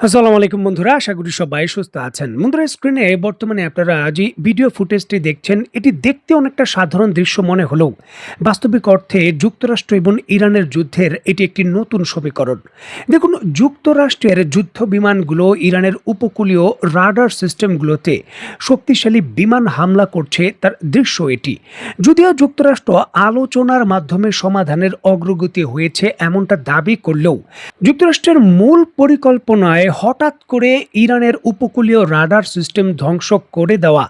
আসসালামু আলাইকুম বন্ধুরা, আশা করি সবাই সুস্থ আছেন। বন্ধুরা, স্ক্রিনে বর্তমানে আপনারা যে ভিডিও ফুটেজটি দেখছেন, এটি দেখতে অনেকটা সাধারণ দৃশ্য মনে হলেও বাস্তবিক অর্থে যুক্তরাষ্ট্র এবং ইরানের যুদ্ধের এটি একটি নতুন সমীকরণ। দেখুন, যুক্তরাষ্ট্রের যুদ্ধ বিমানগুলো ইরানের উপকূলীয় রাডার সিস্টেমগুলোতে শক্তিশালী বিমান হামলা করছে, তার দৃশ্য এটি। যদিও যুক্তরাষ্ট্র আলোচনার মাধ্যমে সমাধানের অগ্রগতি হয়েছে এমনটা দাবি করলেও যুক্তরাষ্ট্রের মূল পরিকল্পনায় হঠাৎ করে ইরানের উপকূলীয় রাডার সিস্টেম ধ্বংস করে দেওয়া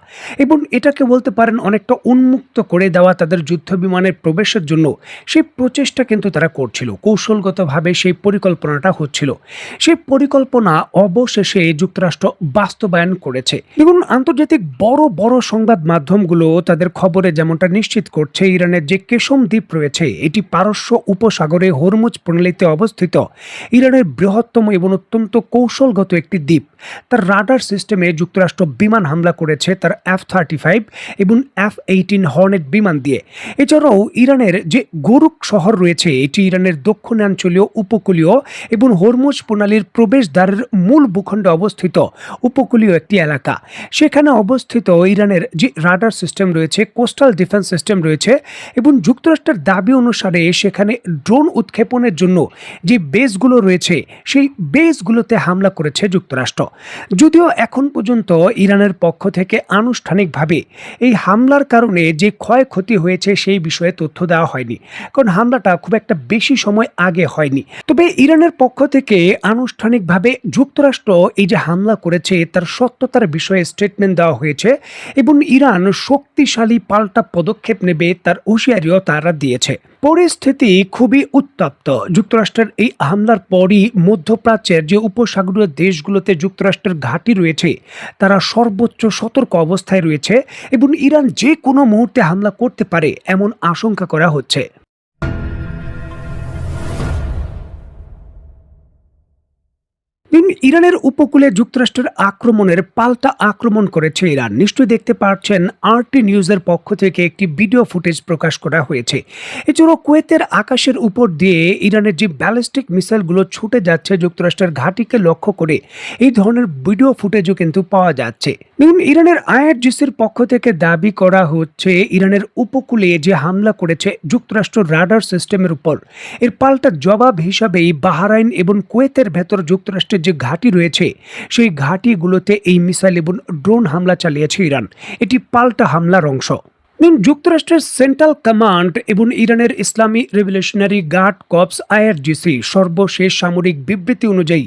এবং এটাকে বলতে পারেন অনেকটা উন্মুক্ত করে দেওয়া তাদের যুদ্ধ বিমানের প্রবেশের জন্য সেই প্রচেষ্টা কিন্তু তারা করছিল, কৌশলগতভাবে সেই পরিকল্পনাটা হচ্ছিল। সেই পরিকল্পনা অবশেষে যুক্তরাষ্ট্র বাস্তবায়ন করেছে। এবং আন্তর্জাতিক বড় বড় সংবাদ মাধ্যমগুলো তাদের খবরে যেমনটা নিশ্চিত করছে, ইরানের যে কেশম দ্বীপ রয়েছে এটি পারস্য উপসাগরে হরমুজ প্রণালীতে অবস্থিত ইরানের বৃহত্তম এবং অত্যন্ত কৌশলগত একটি দ্বীপ। তার রাডার সিস্টেমে যুক্তরাষ্ট্র বিমান হামলা করেছে তার F-35 এবং F-18 হর্নেট বিমান দিয়ে। এছাড়াও ইরানের যে গোরুক শহর রয়েছে এটি ইরানের দক্ষিণাঞ্চলীয় উপকূলীয় এবং হরমুজ প্রণালীর প্রবেশদ্বারের মূল ভূখণ্ডে অবস্থিত উপকূলীয় একটি এলাকা। সেখানে অবস্থিত ইরানের যে রাডার সিস্টেম রয়েছে, কোস্টাল ডিফেন্স সিস্টেম রয়েছে এবং যুক্তরাষ্ট্রের দাবি অনুসারে সেখানে ড্রোন উৎক্ষেপণের জন্য যে বেসগুলো রয়েছে সেই বেসগুলোতে হামলা করেছে যুক্তরাষ্ট্র। যদিও এখন পর্যন্ত ইরানের পক্ষ থেকে আনুষ্ঠানিকভাবে এই হামলার কারণে যে ক্ষয়ক্ষতি হয়েছে সেই বিষয়ে তথ্য দেওয়া হয়নি, কারণ হামলাটা খুব একটা বেশি সময় আগে হয়নি। তবে ইরানের পক্ষ থেকে আনুষ্ঠানিকভাবে যুক্তরাষ্ট্র এই যে হামলা করেছে তার সত্যতার বিষয়ে স্টেটমেন্ট দেওয়া হয়েছে এবং ইরান শক্তিশালী পাল্টা পদক্ষেপ নেবে তার হুঁশিয়ারিও তারা দিয়েছে। পরিস্থিতি খুবই উত্তপ্ত। যুক্তরাষ্ট্রের এই হামলার পরই মধ্যপ্রাচ্যের যে উপসাগরীয় দেশগুলোতে যুক্তরাষ্ট্রের ঘাঁটি রয়েছে তারা সর্বোচ্চ সতর্ক অবস্থায় রয়েছে এবং ইরান যে কোনো মুহূর্তে হামলা করতে পারে এমন আশঙ্কা করা হচ্ছে। ইরানের উপকূলে যুক্তরাষ্ট্রের আক্রমণের পাল্টা আক্রমণ করেছে ইরান। নিশ্চয়ই দেখতে পাচ্ছেন, আরটি নিউজের পক্ষ থেকে একটি ভিডিও ফুটেজ প্রকাশ করা হয়েছে। এছাড়াও কুয়েতের আকাশের উপর দিয়ে ইরানের যে ব্যালিস্টিক মিসাইলগুলো ছুটে যাচ্ছে যুক্তরাষ্ট্রের ঘাঁটিকে লক্ষ্য করে, এই ধরনের ভিডিও ফুটেজও কিন্তু পাওয়া যাচ্ছে। দেখুন, ইরানের আইআরজিসির পক্ষ থেকে দাবি করা হচ্ছে ইরানের উপকূলে যে হামলা করেছে যুক্তরাষ্ট্র রাডার সিস্টেমের উপর, এর পাল্টা জবাব হিসাবেই বাহরাইন এবং কুয়েতের ভেতর যুক্তরাষ্ট্রের যে ঘাঁটি রয়েছে সেই ঘাঁটিগুলোতে এই মিসাইল এবং ড্রোন হামলা চালিয়েছে ইরান। এটি পাল্টা হামলার অংশ। যুক্তরাষ্ট্রের সেন্ট্রাল কমান্ড এবং ইরানের ইসলামী রেভলিউশনারি গার্ড কর্পস আইআরজিসি সর্বশেষ সামরিক বিবৃতি অনুযায়ী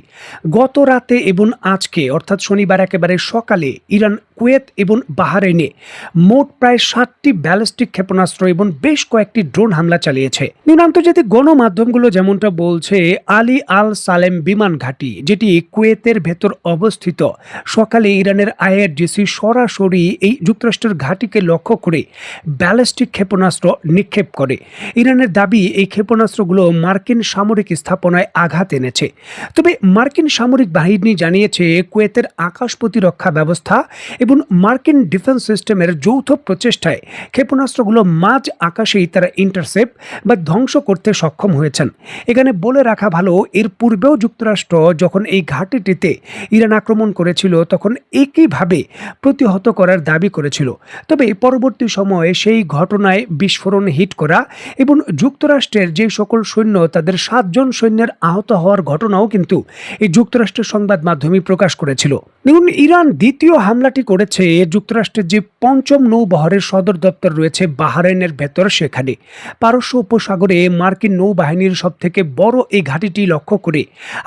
গত রাতে এবং আজকে অর্থাৎ শনিবার একেবারে সকালে ইরান কুয়েত এবং বাহরাইনে মোট প্রায় 7টি ব্যালিস্টিক ক্ষেপণাস্ত্র এবং বেশ কয়েকটি ড্রোন হামলা চালিয়েছে। আন্তর্জাতিক গণমাধ্যমগুলো যেমনটা বলছে, আলী আল সালেম বিমান ঘাঁটি যেটি কুয়েতের ভেতর অবস্থিত, সকালে ইরানের আইআরজিসি সরাসরি এই যুক্তরাষ্ট্রের ঘাঁটিকে লক্ষ্য করে ব্যালিস্টিক ক্ষেপণাস্ত্র নিক্ষেপ করে। ইরানের দাবি এই ক্ষেপণাস্ত্রগুলো মার্কিন সামরিক স্থাপনায় আঘাত এনেছে। তবে মার্কিন সামরিক বাহিনী জানিয়েছে কুয়েতের আকাশ প্রতিরক্ষা ব্যবস্থা এবং মার্কিন ডিফেন্স সিস্টেমের যৌথ প্রচেষ্টায় ক্ষেপণাস্ত্রগুলো মাঝ আকাশেই তারা ইন্টারসেপ্ট বা ধ্বংস করতে সক্ষম হয়েছেন। এখানে বলে রাখা ভালো, এর পূর্বেও যুক্তরাষ্ট্র যখন এই ঘাঁটিটিতে ইরান আক্রমণ করেছিল তখন একইভাবে প্রতিহত করার দাবি করেছিল। তবে পরবর্তী সময়ে সেই ঘটনায় বিস্ফোরণ হিট করা এবং যুক্তরাষ্ট্রের যে সকল সৈন্য তাদের 7 জন সৈন্যের আহত হওয়ার ঘটনাও কিন্তু এই যুক্তরাষ্ট্রের সংবাদ মাধ্যমে প্রকাশ করেছিল। দেখুন, ইরান দ্বিতীয় হামলাটি করেছে যুক্তরাষ্ট্রের যে 5ম নৌবহরের সদর দপ্তর রয়েছে বাহরাইনের ভেতর, সেখানে পারস্য উপসাগরে মার্কিন নৌবাহিনীর সব থেকে বড় এই ঘাঁটিটি লক্ষ্য করে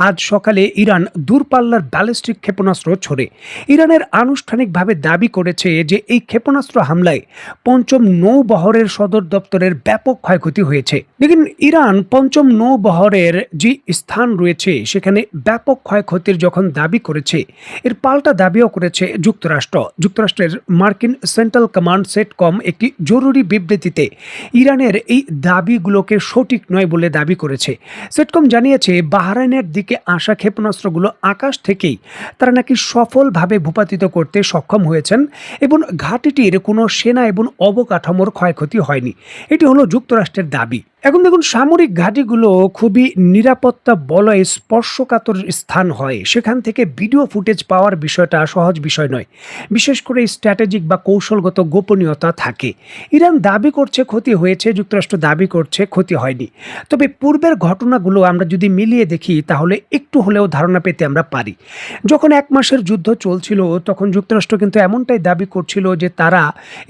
আজ সকালে ইরান দূরপাল্লার ব্যালিস্টিক ক্ষেপণাস্ত্র ছোড়ে। ইরানের আনুষ্ঠানিকভাবে দাবি করেছে যে এই ক্ষেপণাস্ত্র হামলায় 5ম নৌবহরের সদর দপ্তরের ব্যাপক ক্ষয়ক্ষতি হয়েছে। দেখুন, ইরান 5ম নৌবহরের যে স্থান রয়েছে সেখানে ব্যাপক ক্ষয়ক্ষতির যখন দাবি করেছে, এর পাল্টা দাবিও করেছে যুক্তরাষ্ট্রের মার্কিন সেন্ট্রাল কমান্ড সেটকম একটি জরুরি বিবৃতিতে ইরানের এই দাবিগুলোকে সঠিক নয় বলে দাবি করেছে। সেটকম জানিয়েছে বাহরাইনের দিকে আসা ক্ষেপণাস্ত্রগুলো আকাশ থেকেই তারা নাকি সফলভাবে ভূপাতিত করতে সক্ষম হয়েছেন এবং ঘাঁটিটির কোনো সেনা এবং অবকাঠামোর ক্ষয়ক্ষতি হয়নি। এটি হলো যুক্তরাষ্ট্রের দাবি। এখন দেখুন সামরিক ঘাঁটিগুলো খুবই নিরাপত্তা বলয়ে স্পর্শকাতর স্থান হয়। সেখান থেকে ভিডিও ফুটেজ পাওয়ার বিষয়টা সহজ বিষয় নয়। বিশেষ করে স্ট্র্যাটেজিক বা কৌশলগত গোপনীয়তা থাকে। ইরান দাবি করছে ক্ষতি হয়েছে, যুক্তরাষ্ট্র দাবি করছে ক্ষতি হয়নি। তবে পূর্বের ঘটনাগুলো আমরা যদি মিলিয়ে দেখি তাহলে একটু হলেও ধারণা পেতে আমরা পারি। যখন ১ মাসের যুদ্ধ চলছিল তখন যুক্তরাষ্ট্র কিন্তু এমনটাই দাবি করছিল যে তারা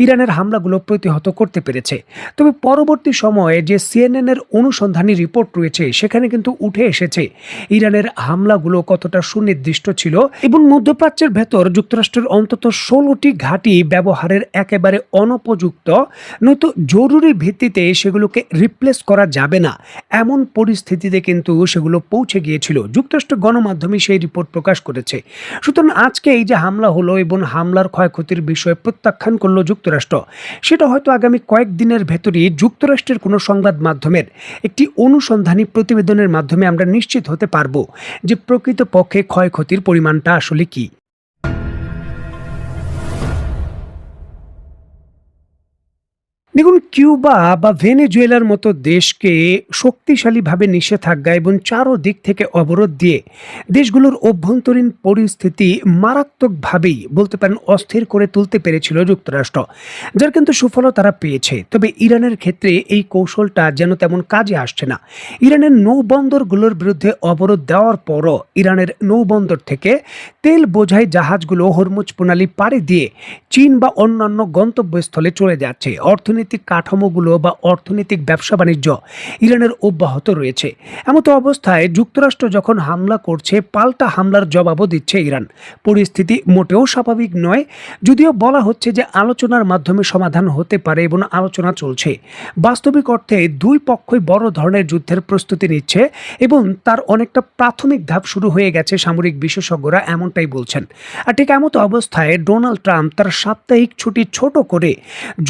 ইরানের হামলাগুলো প্রতিহত করতে পেরেছে। তবে পরবর্তী সময়ে যে সিএনএনের অনুসন্ধানী রিপোর্ট রয়েছে সেখানে কিন্তু উঠে এসেছে ইরানের হামলাগুলো কতটা সুনির্দিষ্ট ছিল এবং মধ্যপ্রাচ্যের ভেতর যুক্তরাষ্ট্রের অন্তত ১৬টি ঘাঁটি ব্যবহারের একেবারে অনুপযুক্ত, নয়তো জরুরি ভিত্তিতে সেগুলোকে রিপ্লেস করা যাবে না এমন পরিস্থিতিতে কিন্তু সেগুলো পৌঁছে গিয়েছিল। যুক্তরাষ্ট্র গণমাধ্যমে সেই রিপোর্ট প্রকাশ করেছে। সুতরাং আজকে এই যে হামলা হলো এবং হামলার ক্ষয়ক্ষতির বিষয়ে প্রত্যাখ্যান করলো যুক্তরাষ্ট্র, সেটা হয়তো আগামী কয়েকদিনের ভেতরই যুক্তরাষ্ট্রের কোনো সংবাদ মাধ্যমের একটি অনুসন্ধানী প্রতিবেদনের মাধ্যমে আমরা নিশ্চিত হতে পারবো যে প্রকৃতপক্ষে ক্ষয়ক্ষতির পরিমাণটা আসলে কি। দেখুন, কিউবা বা ভেনেজুয়েলার মতো দেশকে শক্তিশালীভাবে নিষেধাজ্ঞা এবং চারদিক থেকে অবরোধ দিয়ে দেশগুলোর অভ্যন্তরীণ পরিস্থিতি মারাত্মকভাবেই বলতে পারেন অস্থির করে তুলতে পেরেছিল যুক্তরাষ্ট্র, যার কিন্তু সুফলও তারা পেয়েছে। তবে ইরানের ক্ষেত্রে এই কৌশলটা যেন তেমন কাজে আসছে না। ইরানের নৌবন্দরগুলোর বিরুদ্ধে অবরোধ দেওয়ার পরও ইরানের নৌবন্দর থেকে তেল বোঝাই জাহাজগুলো হরমুজ প্রণালী পাড়ি দিয়ে চীন বা অন্যান্য গন্তব্যস্থলে চলে যাচ্ছে। অর্থনৈতিক কাঠামোগুলো বা অর্থনৈতিক ব্যবসা বাণিজ্য ইরানের অব্যাহত রয়েছে। এমতো অবস্থায় যুক্তরাষ্ট্র যখন হামলা করছে, পাল্টা হামলার জবাবও দিচ্ছে ইরান। পরিস্থিতি মোটেও স্বাভাবিক নয়। যদিও বলা হচ্ছে যে আলোচনার মাধ্যমে সমাধান হতে পারে এবং আলোচনা চলছে, বাস্তবিক অর্থে দুই পক্ষই বড় ধরনের যুদ্ধের প্রস্তুতি নিচ্ছে এবং তার অনেকটা প্রাথমিক ধাপ শুরু হয়ে গেছে, সামরিক বিশেষজ্ঞরা এমনটাই বলছেন। আর ঠিক এমতো অবস্থায় ডোনাল্ড ট্রাম্প তার সাপ্তাহিক ছুটি ছোট করে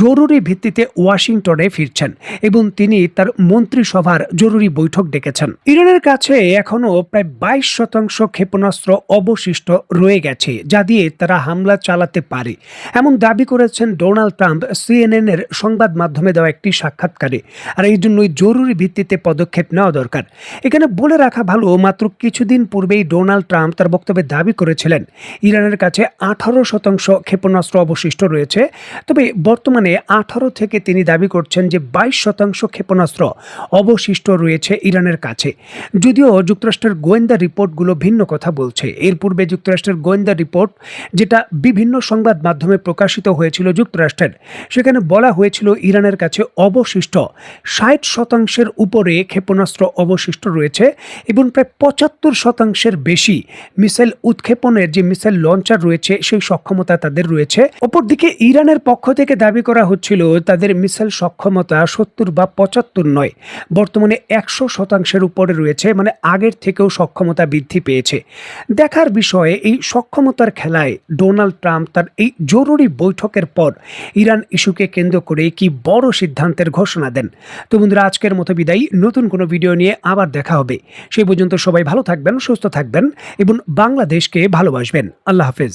জরুরি ভিত্তিতে ওয়াশিংটনে ফিরছেন এবং তিনি তার মন্ত্রিসভার জরুরি বৈঠক ডেকেছেন। ইরানের কাছে এখনো প্রায় ২২% ক্ষেপণাস্ত্র অবশিষ্ট রয়ে গেছে, যা দিয়ে তারা হামলা চালাতে পারে এমন দাবি করেছেন ডোনাল্ড ট্রাম্প সিএনএন এর সংবাদ মাধ্যমে দেওয়া একটি সাক্ষাৎকারে। আর এই জন্যই জরুরি ভিত্তিতে পদক্ষেপ নেওয়া দরকার। এখানে বলে রাখা ভালো, মাত্র কিছুদিন পূর্বেই ডোনাল্ড ট্রাম্প তার বক্তব্যে দাবি করেছিলেন ইরানের কাছে 18% ক্ষেপণাস্ত্র অবশিষ্ট রয়েছে। তবে বর্তমানে 18 থেকে তিনি দাবি করছেন যে 22% ক্ষেপণাস্ত্র অবশিষ্ট রয়েছে ইরানের কাছে। যদিও যুক্তরাষ্ট্রের গোয়েন্দা রিপোর্টগুলো ভিন্ন কথা বলছে। এর পূর্বে যুক্তরাষ্ট্রের গোয়েন্দা রিপোর্ট, যেটা বিভিন্ন সংবাদ মাধ্যমে প্রকাশিত হয়েছিল যুক্তরাষ্ট্রের, সেখানে বলা হয়েছিল ইরানের কাছে অবশিষ্ট 60%-এর উপরে ক্ষেপণাস্ত্র অবশিষ্ট রয়েছে এবং প্রায় 75%-এর বেশি মিসাইল উৎক্ষেপণের যে মিসাইল লঞ্চার রয়েছে সেই সক্ষমতা তাদের রয়েছে। অপরদিকে ইরানের পক্ষ থেকে দাবি করা হচ্ছিল তাদের মিসাইল সক্ষমতা 70 বা 75 নয়, বর্তমানে 100%-এর উপরে রয়েছে, মানে আগের থেকেও সক্ষমতা বৃদ্ধি পেয়েছে। দেখার বিষয়ে এই সক্ষমতার খেলায় ডোনাল্ড ট্রাম্প তার এই জরুরি বৈঠকের পর ইরান ইস্যুকে কেন্দ্র করে কি বড় সিদ্ধান্তের ঘোষণা দেন। তো বন্ধুরা, আজকের মতো বিদায়। নতুন কোনো ভিডিও নিয়ে আবার দেখা হবে। সেই পর্যন্ত সবাই ভালো থাকবেন, সুস্থ থাকবেন এবং বাংলাদেশকে ভালোবাসবেন। আল্লাহ হাফেজ।